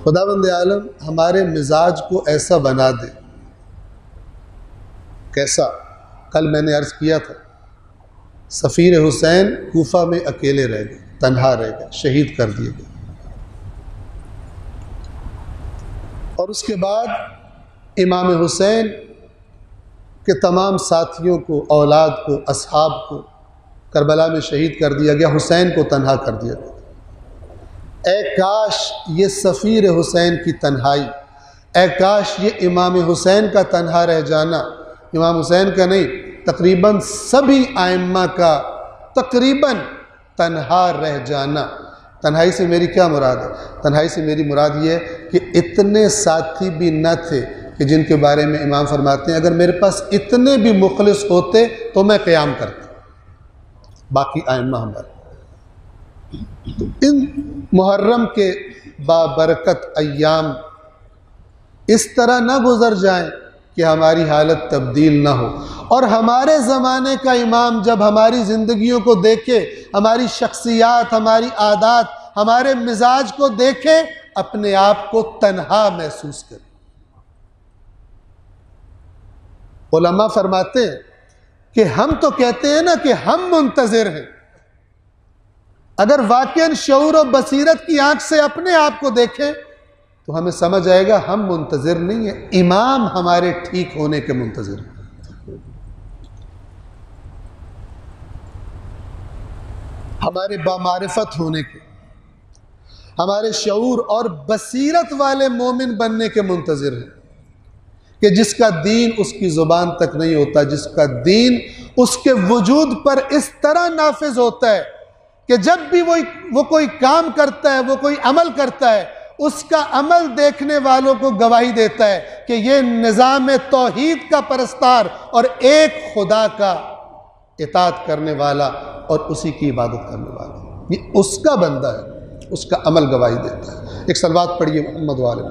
خداوند عالم ہمارے مزاج کو ایسا بنا دے. کیسا؟ کل میں نے عرض کیا تھا سفیر حسین کوفہ میں اکیلے رہ گئے، تنہا رہ گئے، شہید کر دیے گئے. اور اس کے بعد امام حسین کے تمام ساتھیوں کو، اولاد کو، اصحاب کو کربلا میں شہید کر دیا گیا، حسین کو تنہا کر دیا گیا. اے کاش یہ سفیر حسین کی تنہائی، اے کاش یہ امام حسین کا تنہا رہ جانا، امام حسین کا نہیں، تقریباً سبھی ائمہ کا تقریباً تنہا رہ جانا. تنہائی سے میری کیا مراد ہے؟ تنہائی سے میری مراد یہ ہے کہ اتنے ساتھی بھی نہ تھے کہ جن کے بارے میں امام فرماتے ہیں اگر میرے پاس اتنے بھی مخلص ہوتے تو میں قیام کرتا. باقی ائمہ ہمارے. تو ان محرم کے بابرکت ایام اس طرح نہ گزر جائیں کہ ہماری حالت تبدیل نہ ہو، اور ہمارے زمانے کا امام جب ہماری زندگیوں کو دیکھے، ہماری شخصیات، ہماری عادات، ہمارے مزاج کو دیکھے، اپنے آپ کو تنہا محسوس کرے. علماء فرماتے ہیں کہ ہم تو کہتے ہیں نا کہ ہم منتظر ہیں، اگر واقعاً شعور و بصیرت کی آنکھ سے اپنے آپ کو دیکھیں تو ہمیں سمجھ آئے گا ہم منتظر نہیں ہیں، امام ہمارے ٹھیک ہونے کے منتظر ہیں، ہمارے بامعرفت ہونے کے، ہمارے شعور اور بصیرت والے مومن بننے کے منتظر ہیں، کہ جس کا دین اس کی زبان تک نہیں ہوتا، جس کا دین اس کے وجود پر اس طرح نافذ ہوتا ہے کہ جب بھی وہ کوئی کام کرتا ہے، وہ کوئی عمل کرتا ہے، اس کا عمل دیکھنے والوں کو گواہی دیتا ہے کہ یہ نظام توحید کا پرستار اور ایک خدا کا اطاعت کرنے والا اور اسی کی عبادت کرنے والا، یہ اس کا بندہ ہے، اس کا عمل گواہی دیتا ہے. ایک صلوات پڑھیے محمد والے.